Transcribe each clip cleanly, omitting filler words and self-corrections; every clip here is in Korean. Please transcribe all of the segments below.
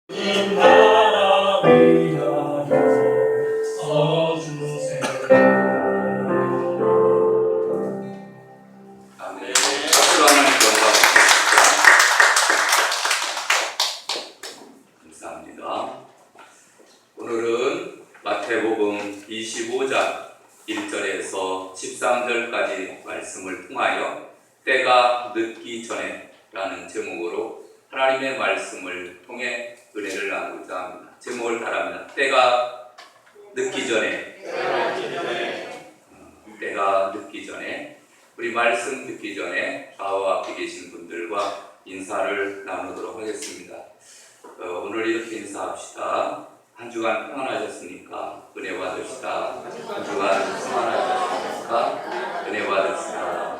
나라 위하여 서주세요. 아멘. 박수로 하나님 감사합니다. 오늘은 마태복음 25장 1절에서 13절까지 말씀을 통하여 때가 늦기 전에 라는 제목으로 하나님의 말씀을 통해 은혜를 나누고자 합니다. 제목을 따라합니다. 때가 늦기 전에. 때가 늦기 전에. 우리 말씀 듣기 전에 좌우 앞에 계신 분들과 인사를 나누도록 하겠습니다. 오늘 이렇게 인사합시다. 한 주간 평안하셨습니까? 은혜 받으시다. 한 주간 평안하셨습니까? 은혜 받으시다.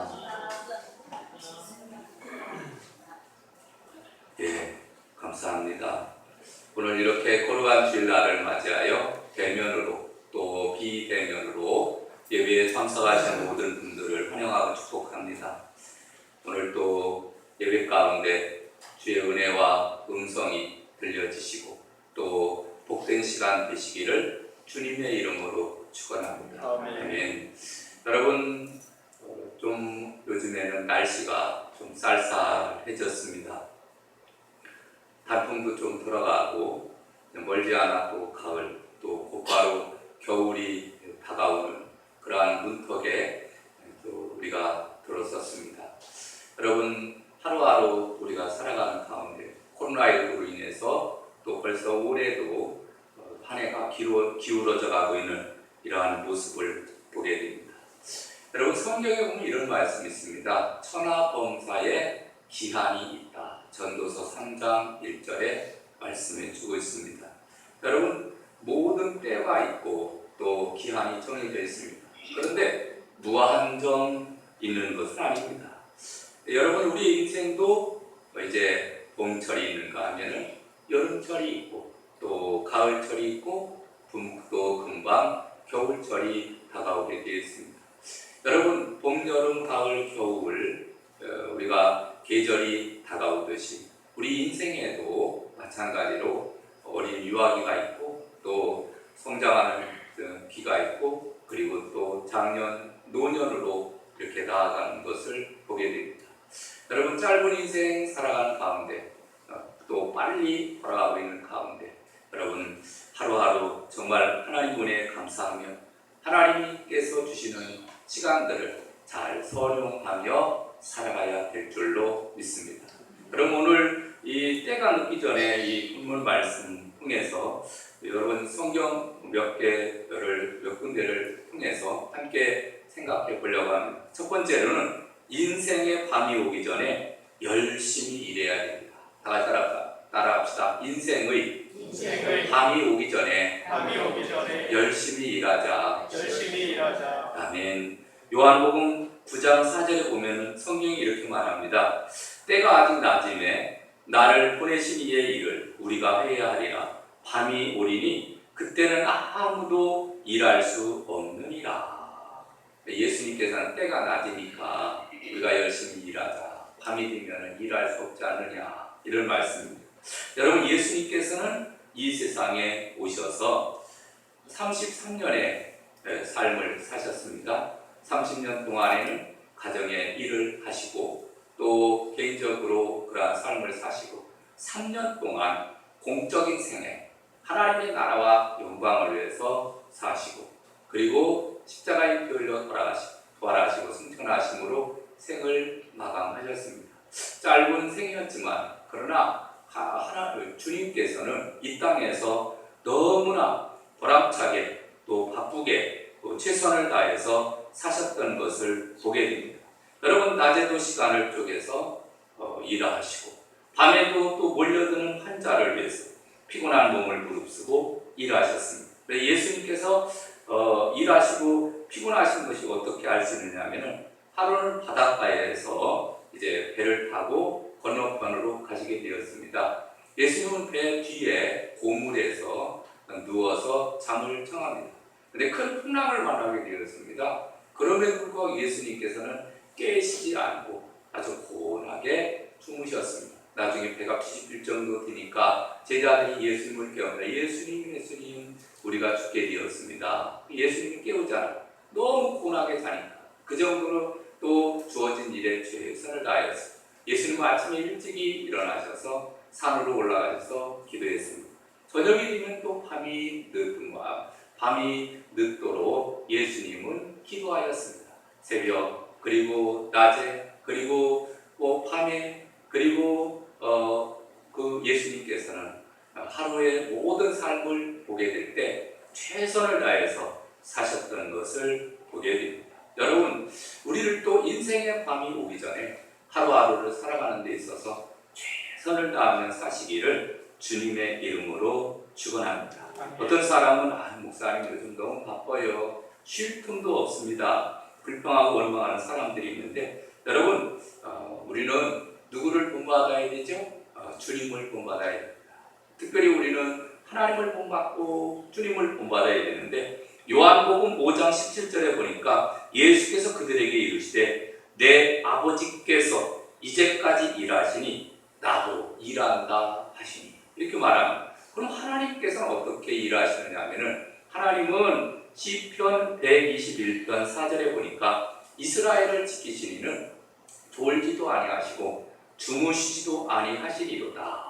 예, 감사합니다. 오늘 이렇게 거룩한 주일날을 맞이하여 대면으로 또 비대면으로 예배에 참석하신 모든 분들을 환영하고 축복합니다. 오늘 또 예배 가운데 주의 은혜와 음성이 들려지시고 또 복된 시간 되시기를 주님의 이름으로 축원합니다. 아멘. 여러분, 좀 요즘에는 날씨가 좀 쌀쌀해졌습니다. 단풍도 좀 들어가고 멀지 않아 또 가을, 또 곧바로 겨울이 다가오는 그러한 문턱에 또 우리가 들어섰습니다. 여러분, 하루하루 우리가 살아가는 가운데 코로나19로 인해서 또 벌써 올해도 한 해가 기울어져 가고 있는 이러한 모습을 보게 됩니다. 여러분, 성경에 보면 이런 말씀이 있습니다. 천하범사에 기한이 있다. 전도서 3장 1절에 말씀해 주고 있습니다. 여러분, 모든 때가 있고 또 기한이 정해져 있습니다. 그런데 무한정 있는 것은 아닙니다. 여러분, 우리 인생도 이제 봄철이 있는가 하면은 여름철이 있고 또 가을철이 있고 또 금방 겨울철이 다가오게 되어 있습니다. 여러분, 봄, 여름, 가을, 겨울 우리가 계절이 다가오듯이 우리 인생에도 마찬가지로 어린 유아기가 있고 또 성장하는 기가 있고 그리고 또 장년, 노년으로 이렇게 나아가는 것을 보게 됩니다. 여러분, 짧은 인생 살아가는 가운데 또 빨리 돌아가고 있는 가운데 여러분, 하루하루 정말 하나님 은혜에 감사하며 하나님께서 주시는 시간들을 잘 선용하며 살아가야 될 줄로 믿습니다. 그럼 오늘 이 때가 늦기 전에 이 본문 말씀 통해서 여러분 성경 몇 군데를 통해서 함께 생각해 보려고 합니다. 첫 번째로는 인생의 밤이 오기 전에 열심히 일해야 됩니다. 다 같이 따라합시다. 인생의 밤이 오기 전에 열심히 일하자. 아멘. 요한복음 9장 4절에 보면 성경이 이렇게 말합니다. 때가 아직 낮음에 나를 보내신 이의 일을 우리가 해야 하리라. 밤이 오리니 그때는 아무도 일할 수 없느니라. 예수님께서는 때가 낮으니까 우리가 열심히 일하자. 밤이 되면 일할 수 없지 않느냐. 이런 말씀입니다. 여러분, 예수님께서는 이 세상에 오셔서 33년의 삶을 사셨습니다. 30년 동안에는 가정의 일을 하시고 또 개인적으로 그러한 삶을 사시고 3년 동안 공적인 생애, 하나님의 나라와 영광을 위해서 사시고 그리고 십자가의 피 흘려 부활하시고 승천하심으로 생을 마감하셨습니다. 짧은 생이었지만 그러나 주님께서는 이 땅에서 너무나 보람차게 또 바쁘게 또 최선을 다해서 사셨던 것을 보게 됩니다. 여러분, 낮에도 시간을 쪼개서 일하시고 밤에도 또 몰려드는 환자를 위해서 피곤한 몸을 무릅쓰고 일하셨습니다. 예수님께서 일하시고 피곤하신 것이 어떻게 알 수 있느냐면은 하루는 바닷가에서 이제 배를 타고 건너편으로 가시게 되었습니다. 예수님은 배 뒤에 고물에서 누워서 잠을 청합니다. 근데 큰 풍랑을 만나게 되었습니다. 그럼에도 불구하고 예수님께서는 깨시지 않고 아주 고운하게 주무셨습니다. 나중에 배가 70일 정도 되니까 제자들이 예수님을 깨웁니다. 예수님, 우리가 죽게 되었습니다. 예수님이 깨우잖아. 너무 고나게 자니까. 그 정도로 또 주어진 일에 최선을 다하였어요. 예수님은 아침에 일찍이 일어나셔서 산으로 올라가셔서 기도했습니다. 저녁이 되면 또 밤이 늦도록 예수님은 기도하였습니다. 새벽, 그리고 낮에, 그리고 밤에, 그리고 그 예수님께서는 하루의 모든 삶을 보게 될 때 최선을 다해서 사셨던 것을 보게 됩니다. 여러분, 우리를 또 인생의 밤이 오기 전에 하루하루를 살아가는 데 있어서 최선을 다하며 사시기를 주님의 이름으로 축원합니다. 어떤 사람은 목사님 요즘 너무 바빠요. 쉴 틈도 없습니다. 불평하고 원망하는 사람들이 있는데, 여러분, 우리는 누구를 본받아야 되죠? 주님을 본받아야 됩니다. 특별히 우리는 하나님을 본받고 주님을 본받아야 되는데, 요한복음 5장 17절에 보니까 예수께서 그들에게 이르시되 내 아버지께서 이제까지 일하시니 나도 일한다 하시니, 이렇게 말합니다. 그럼 하나님께서는 어떻게 일하시느냐 하면은, 하나님은 시편 121편 4절에 보니까 이스라엘을 지키신 이는 졸지도 아니하시고 주무시지도 아니하시리로다.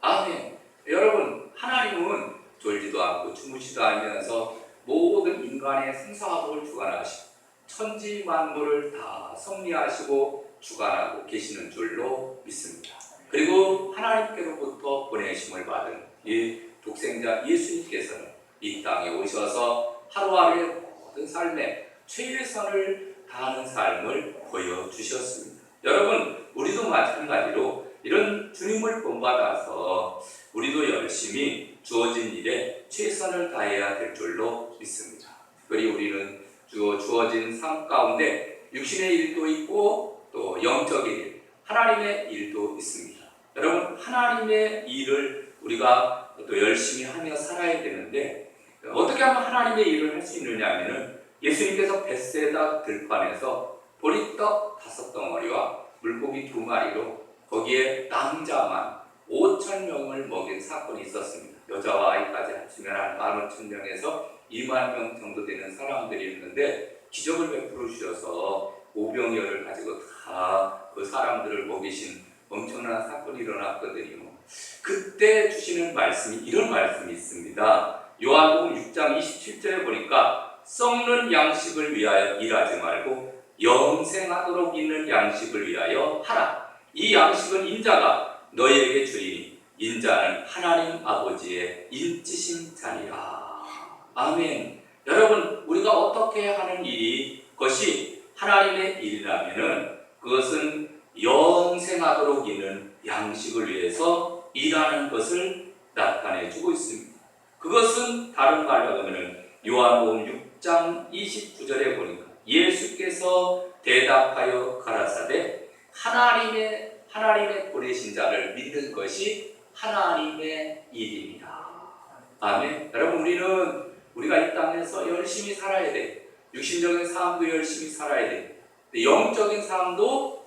아멘. 여러분, 하나님은 졸지도 않고 주무시지도 않으면서 모든 인간의 생사화복을 주관하시고 천지 만물을 다 섭리하시고 주관하고 계시는 줄로 믿습니다. 그리고 하나님께로부터 보내심을 받은 이 독생자 예수님께서는 이 땅에 오셔서 하루하루의 모든 삶에 최선을 다하는 삶을 보여주셨습니다. 여러분, 우리도 마찬가지로 이런 주님을 본받아서 우리도 열심히 주어진 일에 최선을 다해야 될 줄로 믿습니다. 특별히 우리는 주어진 삶 가운데 육신의 일도 있고 또 영적인 일, 하나님의 일도 있습니다. 여러분, 하나님의 일을 우리가 또 열심히 하며 살아야 되는데, 어떻게 하면 하나님의 일을 할 수 있느냐 하면은, 예수님께서 벳세다 들판에서 보리떡 5덩어리와 물고기 2마리로 거기에 남자만 5,000명을 먹인 사건이 있었습니다. 여자와 아이까지 합치면 한 15,000명에서 2만 명 정도 되는 사람들이 있는데, 기적을 베풀어 주셔서 오병이어를 가지고 다 그 사람들을 먹이신 엄청난 사건이 일어났거든요. 그때 주시는 말씀이, 이런 말씀이 있습니다. 요한복음 6장 27절에 보니까 썩는 양식을 위하여 일하지 말고 영생하도록 있는 양식을 위하여 하라. 이 양식은 인자가 너희에게 주리니 인자는 하나님 아버지의 인치신 자니라. 아멘. 여러분, 우리가 어떻게 하는 일이 그것이 하나님의 일이라면은 그것은 영생하도록 있는 양식을 위해서 일하는 것을 나타내 주고 있습니다. 그것은 다른 말로 하면 요한복음 6장 29절에 보니까 예수께서 대답하여 가라사대 하나님의 보내신 자를 믿는 것이 하나님의 일입니다. 아멘. 여러분, 우리가 이 땅에서 열심히 살아야 돼. 육신적인 삶도 열심히 살아야 돼. 영적인 삶도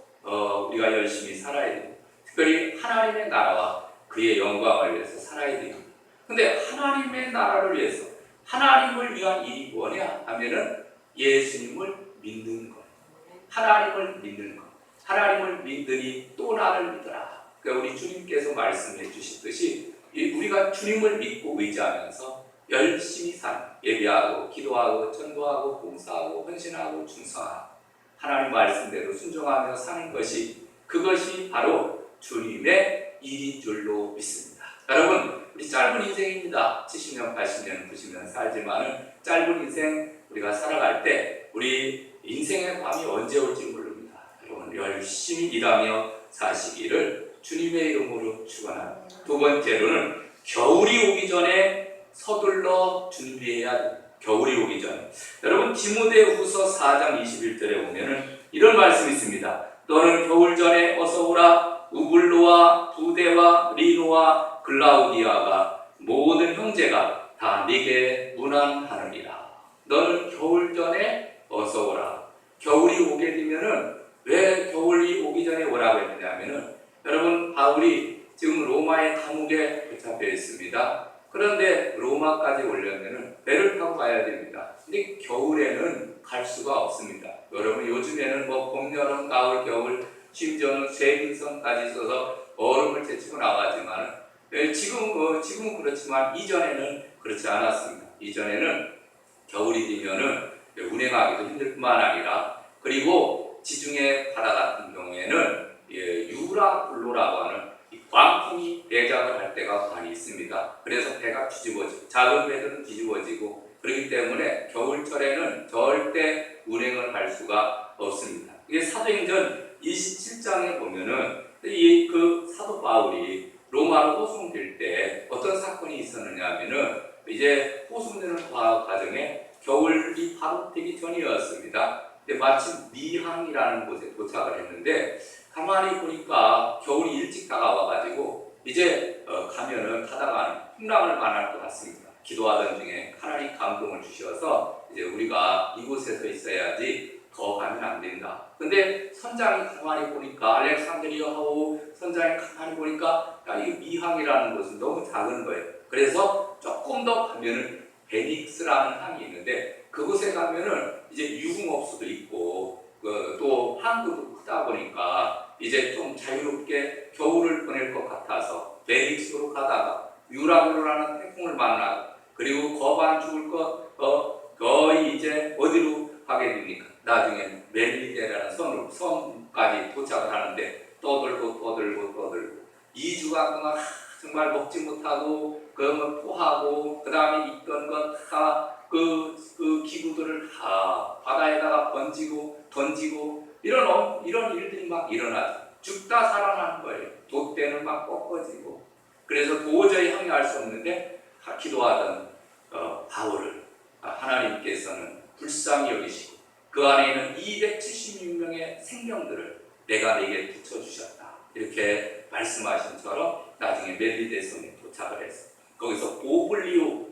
우리가 열심히 살아야 돼. 특별히 하나님의 나라와 그의 영광을 위해서 살아야 돼요. 근데 하나님의 나라를 위해서, 하나님을 위한 일이 뭐냐 하면은 예수님을 믿는 것, 하나님을 믿는 것. 하나님을 믿으니 또 나를 믿으라. 그러니까 우리 주님께서 말씀해 주시듯이 우리가 주님을 믿고 의지하면서 열심히 사는, 예배하고 기도하고 전도하고 봉사하고 헌신하고 충성하고 하나님 말씀대로 순종하며 사는 것이, 그것이 바로 주님의 일인 줄로 믿습니다. 여러분, 우리 짧은 인생입니다. 70년, 80년, 90년 살지만은 짧은 인생 우리가 살아갈 때 우리 인생의 밤이 언제 올지 모릅니다. 여러분, 열심히 일하며 사시기를 주님의 이름으로 축원합니다. 두 번째로는 겨울이 오기 전에 서둘러 준비해야 됩니다. 겨울이 오기 전에. 여러분, 디모데후서 4장 21절에 보면은 이런 말씀이 있습니다. 너는 겨울 전에 어서 오라. 우블로와 부데와 리노와 글라우디아가 모든 형제가 다 네게 문안하느니라. 너는 겨울 전에 어서 오라. 겨울이 오게 되면은, 왜 겨울이 오기 전에 오라고 했느냐면은, 여러분, 바울이 지금 로마의 감옥에 붙잡혀 있습니다. 그런데 로마까지 오려면 배를 타고 가야 됩니다. 근데 겨울에는 갈 수가 없습니다. 여러분, 요즘에는 뭐 봄, 여름, 가을, 겨울, 심지어는 쇠빙선까지 있어서 얼음을 제치고 나가지만 지금은 그렇지만 이전에는 그렇지 않았습니다. 이전에는 겨울이 되면은 운행하기도 힘들 뿐만 아니라, 그리고 지중해 바다 같은 경우에는 유라굴로라고 하는 이 광풍이 내작을 할 때가 많이 있습니다. 그래서 배가 뒤집어지고, 작은 배들은 뒤집어지고, 그렇기 때문에 겨울철에는 절대 운행을 할 수가 없습니다. 이게 사도행전 27장에 보면은 그 사도 바울이 로마로 호송될 때 어떤 사건이 있었느냐 하면은, 이제 호송되는 과정에 겨울이 바로 되기 전이었습니다. 근데 마침 미항이라는 곳에 도착을 했는데, 가만히 보니까 겨울이 일찍 다가와가지고 이제 가면은 가다가는 풍랑을 만날 것 같습니다. 기도하던 중에 하나님 감동을 주셔서 이제 우리가 이곳에서 있어야지 더 가면 안 된다. 근데 선장이 가만히 보니까, 알렉산드리아하고 선장이 가만히 보니까, 야, 이 미항이라는 곳은 너무 작은 거예요. 그래서 조금 더 가면은 베닉스라는 항이 있는데, 그곳에 가면은 이제 유흥업소도 있고 또 항구도 크다 보니까 이제 좀 자유롭게 겨울을 보낼 것 같아서 베닉스로 가다가 유라굴로라는 태풍을 만나고, 그리고 거반 죽을 거의 이제 어디로 가게 됩니까? 나중에 멜리데라는 섬까지 도착을 하는데, 떠들고 2주간 동안 정말 먹지 못하고 그걸 토하고, 그 다음에 있던 건 다 그 기구들을 다 바다에다가 던지고 이런 일들이 막 일어나죠. 죽다 살아나는 거예요. 돛대는 막 꺾어지고. 그래서 도저히 항의할 수 없는데 기도하던 바울을 하나님께서는 불쌍히 여기시고, 그 안에 있는 276명의 생명들을 내가 내게 붙여주셨다, 이렇게 말씀하신처럼 나중에 멜리데 섬에 도착을 했어요. 거기서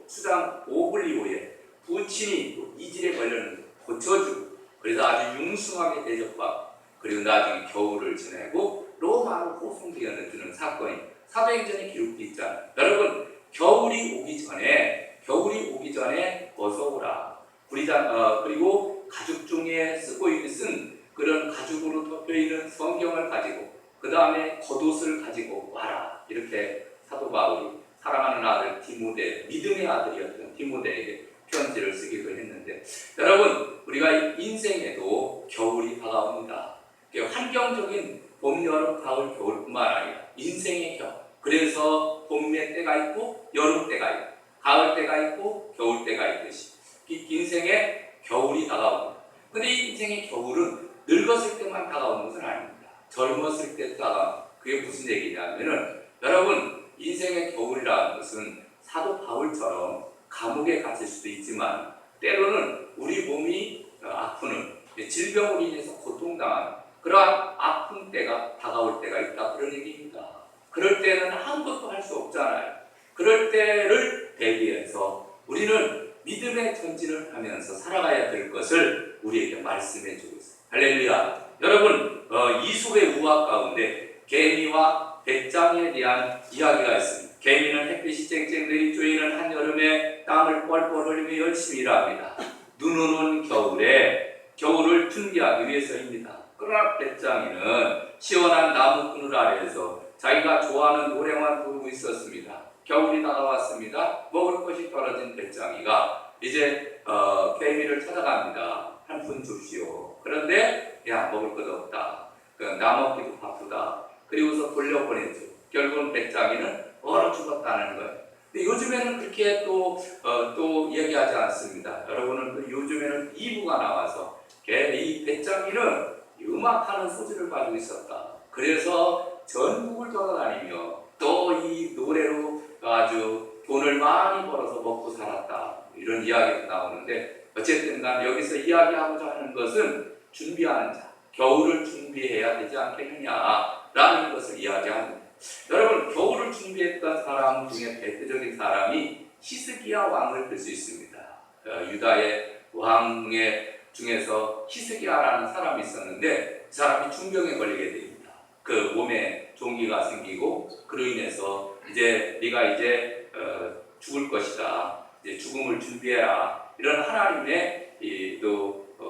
수장 오블리오의 부친이 이질에 걸렸는데 고쳐주고, 그래서 아주 융숭하게 대접받고, 그리고 나중에 겨울을 지내고 로마로 호송되어지는 사건이 사도행전에 기록되어 있잖아요. 여러분, 겨울이 오기 전에 어서 오라. 그리고 가죽 중에 쓴 그런 가죽으로 덮여 있는 성경을 가지고, 그 다음에 겉옷을 가지고 와라. 이렇게 사도 바울이 사랑하는 아들 디모데, 믿음의 아들이었던 디모데에게 편지를 쓰기도 했는데, 여러분, 우리가 인생에도 겨울이 다가옵니다. 환경적인 봄, 여름, 가을, 겨울뿐만 아니라 인생의 겨울. 그래서 봄의 때가 있고 여름 때가 있고 가을 때가 있고 겨울 때가 있듯이 인생의 겨울이 다가옵니다. 근데 이 인생의 겨울은 늙었을 때만 다가오는 것은 아닙니다. 젊었을 때도 다가옵니다. 그게 무슨 얘기냐면은, 여러분, 인생의 겨울이라는 것은 사도 바울처럼 감옥에 갇힐 수도 있지만, 때로는 우리 몸이 아프는, 질병으로 인해서 고통당하는 그러한 아픈 때가 다가올 때가 있다, 그런 얘기입니다. 그럴 때는 아무것도 할 수 없잖아요. 그럴 때를 대비해서 우리는 믿음의 전진을 하면서 살아가야 될 것을 우리에게 말씀해 주고 있어요. 할렐루야. 여러분, 이솝의 우화 가운데 개미와 배짱이에 대한 이야기가 있습니다. 개미는 햇빛이 쨍쨍 내린 주에는 한여름에 땀을 뻘뻘 흘리며 열심히 일합니다. 눈 오는 겨울에 겨울을 준비하기 위해서입니다. 그러나 배짱이는 시원한 나무 그늘 아래에서 자기가 좋아하는 노래만 부르고 있었습니다. 겨울이 다가왔습니다. 먹을 것이 떨어진 배짱이가 이제 개미를 찾아갑니다. 한 푼 줍시오. 그런데 먹을 것 없다. 나 먹기도 바쁘다. 그리고서 돌려보내죠. 결국은 배짱이는 얼어 죽었다는 거예요. 근데 요즘에는 그렇게 또 얘기하지 않습니다. 여러분은 또 요즘에는 2부가 나와서 이 배짱이는 음악하는 소질을 가지고 있었다. 그래서 전국을 돌아다니며 또 이 노래로 아주 돈을 많이 벌어서 먹고 살았다, 이런 이야기가 나오는데, 어쨌든 간 여기서 이야기하고자 하는 것은 준비하는 자, 겨울을 준비해야 되지 않겠느냐라는 것을 이야기합니다. 여러분, 겨울을 준비했던 사람 중에 대표적인 사람이 히스기야 왕을 들 수 있습니다. 유다의 왕의 중에서 히스기야라는 사람이 있었는데, 그 사람이 중병에 걸리게 됩니다. 그 몸에 종기가 생기고 그로 인해서 이제 네가 이제 죽을 것이다. 이제 죽음을 준비해라. 이런 하나님의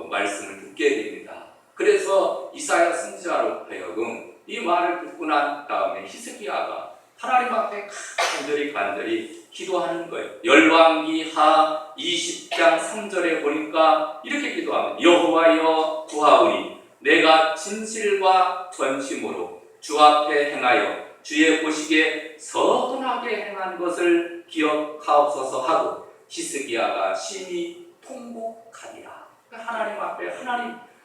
말씀을 듣게 됩니다. 그래서 이사야 선지자로 하여금 이 말을 듣고 난 다음에 히스기야가 하나님 앞에 간절히 기도하는 거예요. 열왕기하 20장 3절에 보니까 이렇게 기도합니다. 여호와여 구하오니 내가 진실과 전심으로 주 앞에 행하여 주의 보시기에 선하게 행한 것을 기억하옵소서 하고 히스기야가 심히 통곡하니라. 하나님 앞에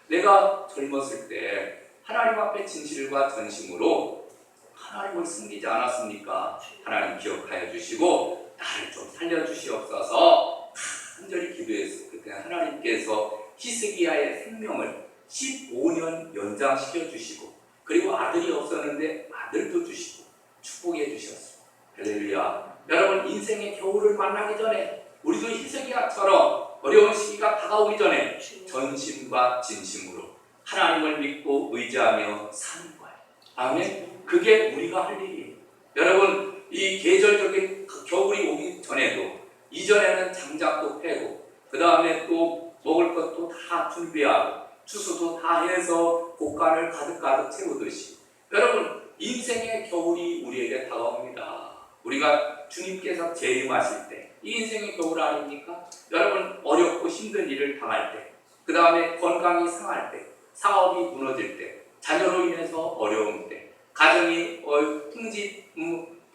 내가 젊었을 때 하나님 앞에 진실과 전심으로 하나님을 숨기지 않았습니까? 하나님 기억하여 주시고 나를 좀 살려주시옵소서 간절히 기도했어요. 그때 하나님께서 히스기야의 생명을 15년 연장시켜 주시고 그리고 아들이 없었는데 아들도 주시고 축복해 주셨어요. 할렐루야. 여러분 인생의 겨울을 만나기 전에 우리도 히스기야처럼 어려운 시기가 다가오기 전에 전심과 진심으로 하나님을 믿고 의지하며 사는 거예요. 아멘. 그게 우리가 할 일이에요. 여러분 이 계절적인 겨울이 오기 전에도 이전에는 장작도 패고 그 다음에 또 먹을 것도 다 준비하고 추수도 다 해서 곳간을 가득 채우듯이 여러분 인생의 겨울이 우리에게 다가옵니다. 우리가 주님께서 재림하실 때 이 인생의 겨울 아닙니까? 여러분 어렵고 힘든 일을 당할 때 그 다음에 건강이 상할 때 사업이 무너질 때 자녀로 인해서 어려움 때 가정이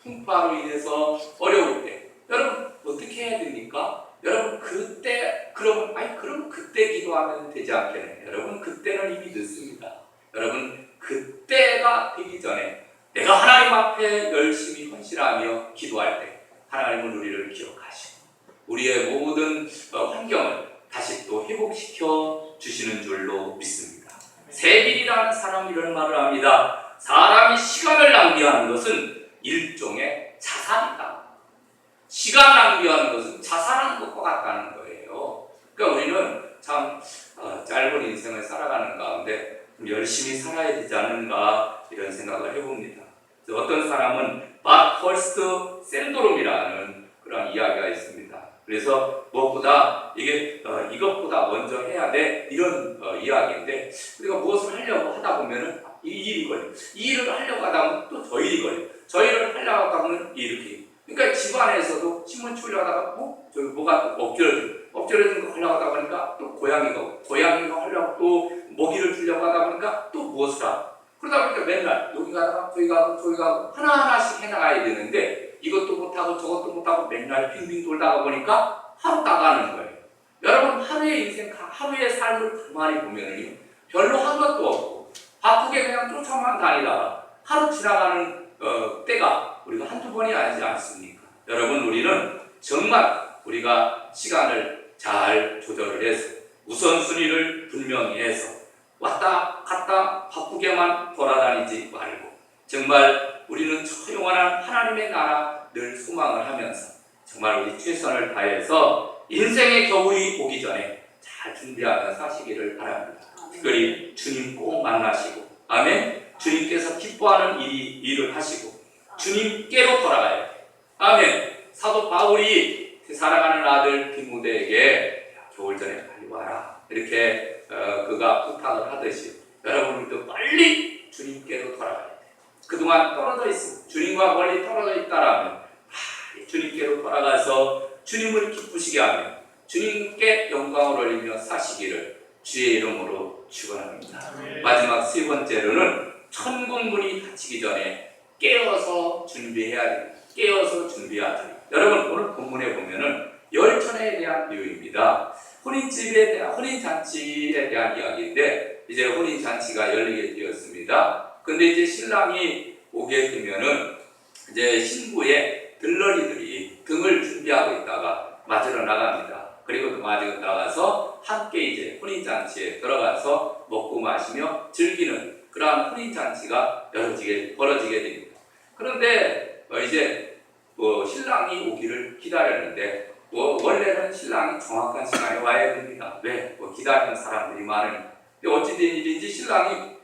풍파로 인해서 어려울 때 여러분 어떻게 해야 됩니까? 여러분 그럼 그때 기도하면 되지 않겠네. 여러분 그때는 이미 늦습니다. 여러분 그때가 되기 전에 내가 하나님 앞에 열심히 헌신하며 기도할 때 하나님은 우리를 기억하시고 우리의 모든 환경을 다시 또 회복시켜 주시는 줄로 믿습니다. 세빌이라는 사람이 이런 말을 합니다. 사람이 시간을 낭비하는 것은 일종의 자살이다. 시간 낭비하는 것은 자살하는 것과 같다는 거예요. 그러니까 우리는 참 짧은 인생을 살아가는 가운데 열심히 살아야 되지 않는가 이런 생각을 해봅니다. 어떤 사람은 헐스트 샌드롬이라는 그런 이야기가 있습니다. 그래서 무엇보다 이것보다 먼저 해야 돼 이런 이야기인데 우리가 무엇을 하려고 하다 보면은 이 일이 걸려. 이 일을 하려고 하다 보면 또 저 일이 걸려. 저 일을 하려고 하다 보면 이렇게. 그러니까 집안에서도 신문 치우려고 하다가 저기 뭐가 엎드려진 거 하려고 하다 보니까 또 고양이가 하려고 또 먹이를 주려고 하다 보니까 또 무엇을 하고 그러다 보니까 맨날 여기 가다가 저기 가고 하나하나씩 해나가야 되는데 이것도 못하고 저것도 못하고 맨날 빙빙 돌다가 보니까 하루 나가는 거예요. 여러분 하루의 삶을 가만히 보면은요 별로 한 것도 없고 바쁘게 그냥 쫓아만 다니다가 하루 지나가는 때가 우리가 한두 번이 아니지 않습니까? 여러분 우리는 정말 우리가 시간을 잘 조절을 해서 우선순위를 분명히 해서 왔다 갔다 바쁘게만 돌아다니지 말고 정말 우리는 저 영원한 하나님의 나라 늘 소망을 하면서 정말 우리 최선을 다해서 인생의 겨울이 오기 전에 잘 준비하며 사시기를 바랍니다. 특별히 주님 꼭 만나시고 아멘. 주님께서 기뻐하는 일을 하시고 주님께로 돌아가야 돼요. 아멘. 사도 바울이 사랑하는 아들 디모데에게 겨울 전에 빨리 와라 이렇게 그가 부탁을 하듯이 여러분들도 빨리 주님께로 돌아가야 돼요. 그동안 떨어져 있습니다. 주님과 멀리 떨어져 있다라면 주님께로 돌아가서 주님을 기쁘시게 하며 주님께 영광을 올리며 사시기를 주의 이름으로 축원합니다. 마지막 세 번째로는 천국문이 닫히기 전에 깨어서 준비해야 됩니다. 깨어서 준비하자. 여러분 오늘 본문에 보면은 열천에 대한 이유입니다. 혼인잔치에 대한 이야기인데 이제 혼인잔치가 열리게 되었습니다. 근데 이제 신랑이 오게 되면은 이제 신부의 들러리들이 등을 준비하고 있다가 맞으러 나갑니다. 그리고 그 맞으러 나가서 함께 이제 혼인잔치에 들어가서 먹고 마시며 즐기는 그러한 혼인잔치가 벌어지게 됩니다. 그런데 이제 신랑이 오기를 기다렸는데 원래는 신랑이 정확한 시간에 와야 됩니다. 왜? 기다리는 사람들이 많으니까. 근데 어찌된 일인지 신랑이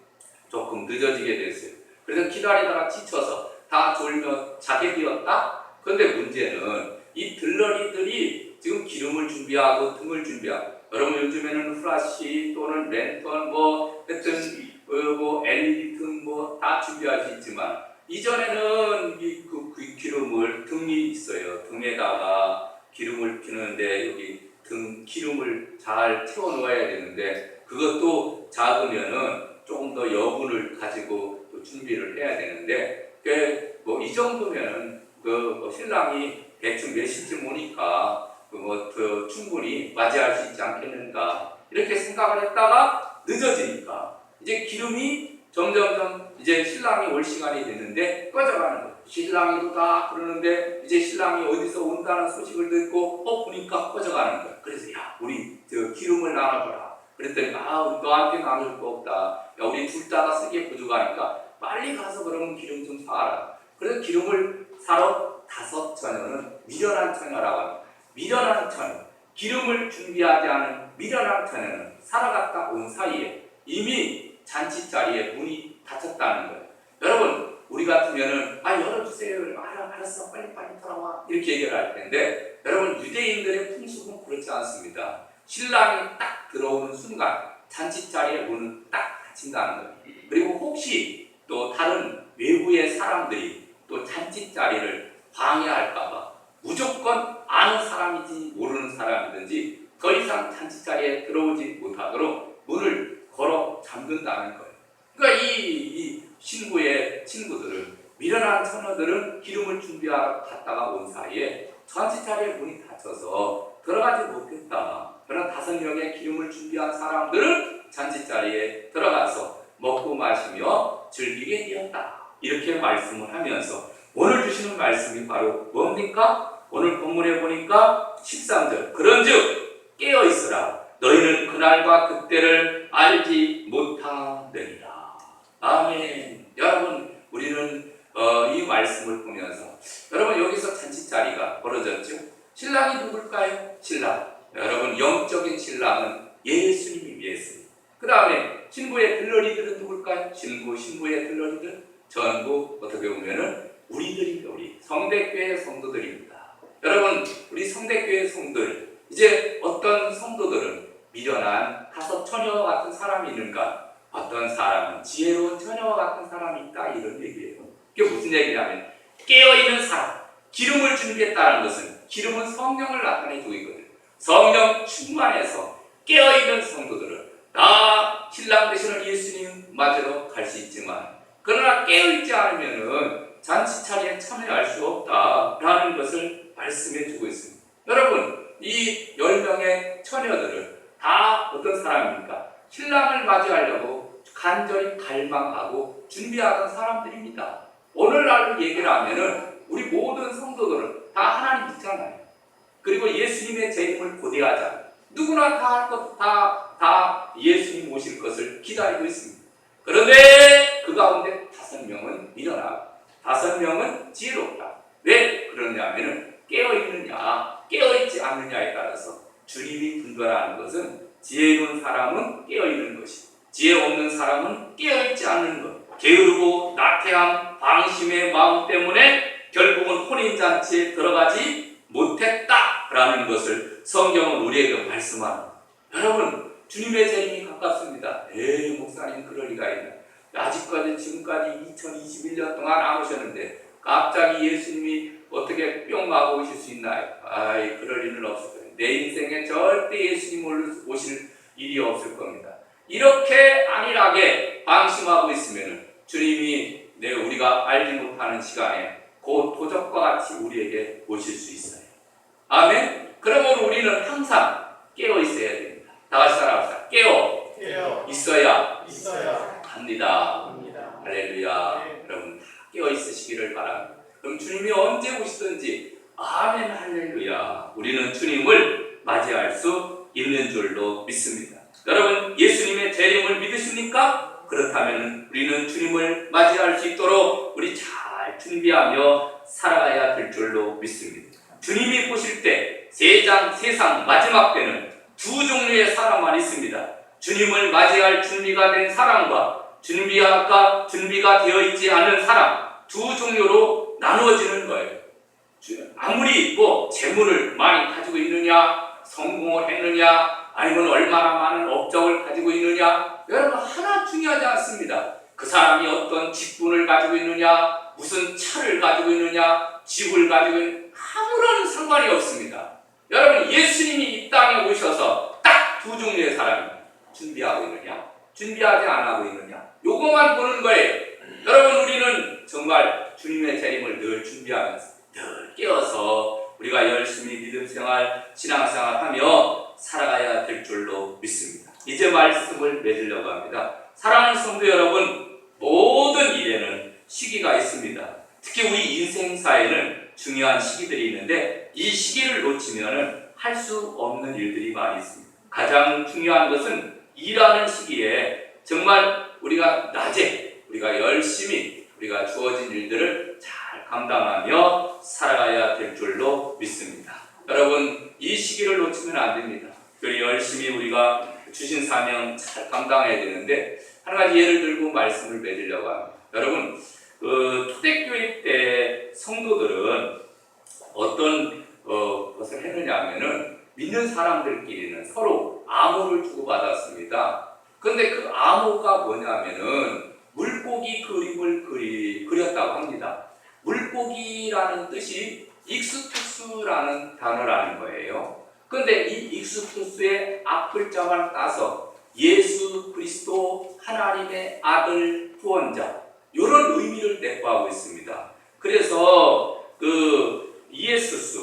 조금 늦어지게 됐어요. 그래서 기다리다가 지쳐서 다 졸며 자게 되었다. 그런데 문제는 이 들러리들이 지금 기름을 준비하고 등을 준비하고, 여러분 요즘에는 플래시 또는 랜턴 하여튼 뭐 LED 등 다 준비할 수 있지만, 이전에는 그 기름을 등이 있어요. 등에다가 기름을 피우는데 여기 등 기름을 잘 채워 넣어야 되는데, 그것도 작으면은 조금 더 여분을 가지고 또 준비를 해야 되는데, 이 정도면은 신랑이 대충 몇 시쯤 오니까 충분히 맞이할 수 있지 않겠는가, 이렇게 생각을 했다가 늦어지니까 이제 기름이 점점점 이제 신랑이 올 시간이 됐는데 꺼져가는 거예요. 신랑이도 다 그러는데 이제 신랑이 어디서 온다는 소식을 듣고 보니까 꺼져가는 거예요. 그래서 야, 우리 기름을 나눠줘라. 그랬더니 너한테 나눌 거 없다. 야, 우리 둘 다 쓰기에 부족하니까 빨리 가서 그러면 기름 좀 사라. 그래서 기름을 사러 5처녀는 미련한 처녀라고 합니다. 미련한 처녀, 기름을 준비하지 않은 미련한 처녀는 살아갔다 온 사이에 이미 잔치 자리에 문이 닫혔다는 거예요. 여러분, 우리 같으면은 열어주세요. 알았어, 빨리 돌아와, 이렇게 얘기를 할 텐데, 여러분 유대인들의 풍습은 그렇지 않습니다. 신랑이 딱 들어오는 순간 잔치 자리의 문은 딱 닫힌다는 거예요. 그리고 혹시 또 다른 외부의 사람들이 또 잔치 자리를 방해할까봐 무조건 아는 사람이지 모르는 사람이든지 더 이상 잔치 자리에 들어오지 못하도록 문을 걸어 잠근다는 거예요. 그러니까 이 신부의 친구들은, 미련한 처녀들은 기름을 준비하러 갔다가 온 사이에 잔치 자리에 문이 닫혀서 들어가지 못했다. 그러나 5명의 기름을 준비한 사람들은 잔치 자리에 들어가서 먹고 마시며 즐기게 되었다. 이렇게 말씀을 하면서 오늘 주시는 말씀이 바로 뭡니까? 오늘 본문에 보니까 13절, 그런즉 깨어있으라. 너희는 그날과 그때를 알지 못하느니라. 아멘. 여러분, 우리는 이 말씀을 보면서, 여러분 여기서 잔치 자리가 벌어졌죠? 신랑이 누굴까요? 신랑. 여러분, 영적인 신랑은 예수님이 예수님. 그 다음에 신부의 들러리들은 누굴까요? 신부의 들러리들 전부 어떻게 보면은 우리들입니다. 우리 성대교회 성도들입니다. 여러분, 우리 성대교회 성도들, 이제 어떤 성도들은 미련한 5처녀와 같은 사람이 있는가? 어떤 사람은 지혜로운 처녀와 같은 사람이 있다, 이런 얘기예요. 이게 무슨 얘기냐면, 깨어있는 사람, 기름을 준비했다는 것은, 기름은 성령을 나타내주고 있거든요. 성령 충만해서 깨어있는 성도들은 다 신랑 되시는 예수님 맞으러 갈 수 있지만, 그러나 깨어있지 않으면은 잔치 자리에 참여할 수 없다라는 것을 말씀해 주고 있습니다. 여러분, 이 10명의 처녀들은 다 어떤 사람입니까? 신랑을 맞이하려고 간절히 갈망하고 준비하던 사람들입니다. 오늘날로 얘기를 하면은 우리 모든 성도들은 다 하나님 믿잖아요. 그리고 예수님의 재림을 고대하자. 누구나 다 할 것, 다 예수님 오실 것을 기다리고 있습니다. 그런데 그 가운데 5명은 미련하고 5명은 지혜롭다. 왜 그러냐면은 깨어있느냐, 깨어있지 않느냐에 따라서 주님이 분별하는 것은, 지혜로운 사람은 깨어있는 것이고 지혜 없는 사람은 깨어있지 않는 것. 게으르고 나태한 방심의 마음 때문에 결국은 혼인잔치에 들어가지 못했다라는 것을 성경은 우리에게 말씀합니다. 여러분, 주님의 재림이 가깝습니다. 목사님 그럴 리가 있나? 아직까지 지금까지 2021년 동안 안 오셨는데 갑자기 예수님이 어떻게 뿅 하고 오실 수 있나요? 그럴 일은 없을 거예요. 내 인생에 절대 예수님 오실 일이 없을 겁니다. 이렇게 안일하게 방심하고 있으면 주님이 우리가 알지 못하는 시간에 곧 도적과 같이 우리에게 오실 수 있어요. 아멘. 그러면 우리는 항상 깨어 있어야 됩니다. 다 같이 따라합시다. 깨어 있어야 합니다. 할렐루야. 네. 여러분 다 깨어 있으시기를 바랍니다. 그럼 주님이 언제 오시든지 아멘 할렐루야, 우리는 주님을 맞이할 수 있는 줄로 믿습니다. 여러분, 예수님의 재림을 믿으십니까? 그렇다면 우리는 주님을 맞이할 수 있도록 우리 잘 준비하며 살아가야 될 줄로 믿습니다. 주님이 보실 때 세상 마지막 때는 2 종류의 사람만 있습니다. 주님을 맞이할 준비가 된 사람과 준비가 되어 있지 않은 사람, 두 종류로 나누어지는 거예요. 아무리 재물을 많이 가지고 있느냐, 성공을 했느냐, 아니면 얼마나 많은 업적을 가지고 있느냐, 여러분 하나 중요하지 않습니다. 그 사람이 어떤 직분을 가지고 있느냐, 무슨 차를 가지고 있느냐, 집을 가지고 있느냐, 아무런 상관이 없습니다. 여러분 예수님이 이 땅에 오셔서 딱 두 종류의 사람이 준비하고 있느냐, 준비하지 않고 있느냐, 요것만 보는 거예요. 여러분 우리는 정말 주님의 재림을 늘 준비하면서 늘 깨어서 우리가 열심히 믿음 생활, 신앙 생활하며 살아가야 될 줄로 믿습니다. 이제 말씀을 맺으려고 합니다. 사랑하는 성도 여러분, 모든 일에는 시기가 있습니다. 특히 우리 인생사에는 중요한 시기들이 있는데 이 시기를 놓치면 할 수 없는 일들이 많이 있습니다. 가장 중요한 것은 일하는 시기에 정말 우리가 낮에 우리가 열심히 우리가 주어진 일들을 잘 감당하며 살아가야 될 줄로 믿습니다. 여러분 이 시기를 놓치면 안 됩니다. 열심히 우리가 주신 사명 잘 감당해야 되는데 한 가지 예를 들고 말씀을 맺으려고 합니다. 여러분 초대교회 때 성도들은 어떤 것을 했느냐 하면은 믿는 사람들끼리는 서로 암호를 주고받았습니다. 그런데 그 암호가 뭐냐면은 물고기 그림을 그렸다고 합니다. 물고기라는 뜻이 익스투스라는 단어라는 거예요. 그런데 이 익스투스의 앞글자만 따서 예수 그리스도 하나님의 아들 구원자 이런 의미를 내포하고 있습니다. 그래서 그 이에수스,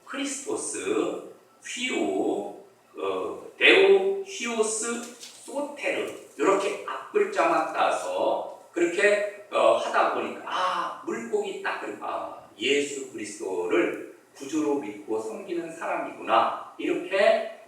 크리스토스, 휘오, 데오, 히오스, 소테르 이렇게 앞글자만 따서 그렇게 하다 보니까 물고기 딱 예수 그리스도를 구주로 믿고 섬기는 사람이구나 이렇게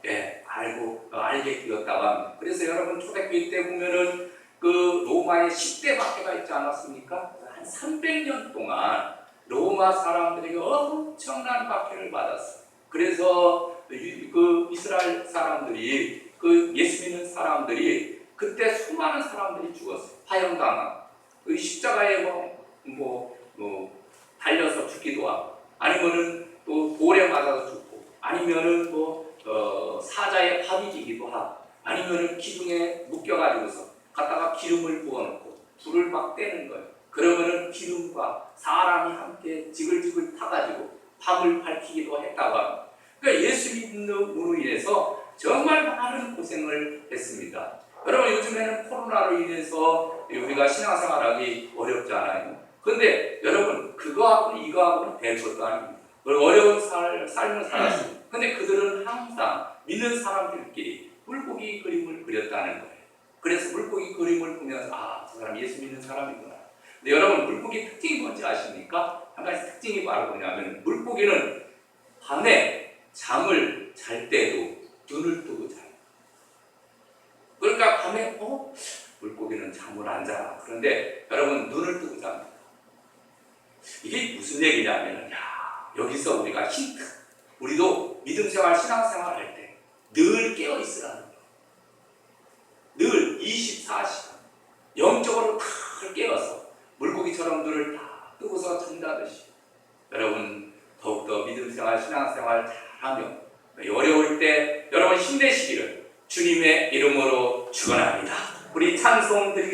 알게 되었다고 합니다. 그래서 여러분 초대교회 때 보면은 그 로마의 10대 박해가 있지 않았습니까? 한 300년 동안 로마 사람들에게 엄청난 박해를 받았어요. 그래서 그 이스라엘 사람들이 그 예수 믿는 사람들이 그때 수많은 사람들이 죽었어요. 화형당하고 그 십자가에 달려서 죽기도 하고 아니면은 또 돌에 맞아서 죽고 아니면은 사자의 밥이 지기도 하고 아니면은 기둥에 묶여가지고서 갖다가 기름을 부어놓고 불을 막 떼는 거예요. 그러면은 기름과 사람이 함께 지글지글 타가지고 밤을 밝히기도 했다고 합니다. 그러니까 예수 믿음으로 인해서 정말 많은 고생을 했습니다. 여러분 요즘에는 코로나로 인해서 우리가 신앙생활하기 어렵잖아요. 그런데 여러분 그거하고는 이거하고는 될 것도 아닙니다. 어려운 삶을 살았습니다. 그런데 그들은 항상 믿는 사람들끼리 물고기 그림을 그렸다는 거예요. 그래서 물고기 그림을 보면서 저 사람 예수 믿는 사람이구나. 근데 여러분 물고기 특징이 뭔지 아십니까? 한 가지 특징이 바로 뭐냐면 물고기는 밤에 잠을 잘 때도 눈을 뜨고 자요. 그러니까 밤에 물고기는 잠을 안 자. 그런데 여러분 눈을 뜨고 잡니다. 이게 무슨 얘기냐면 여기서 우리가 힌트. 우리도 믿음생활, 신앙생활 할 때 늘 깨어있으라는 거예요. 늘 24시간 영적으로 다 깨어서 물고기처럼 눈을 다 뜨고서 잔다듯이 여러분 더욱더 믿음생활, 신앙생활 잘하며 어려울 때 여러분 힘내시기를 주님의 이름으로 축원합니다. 우리 찬송 드리겠습니다.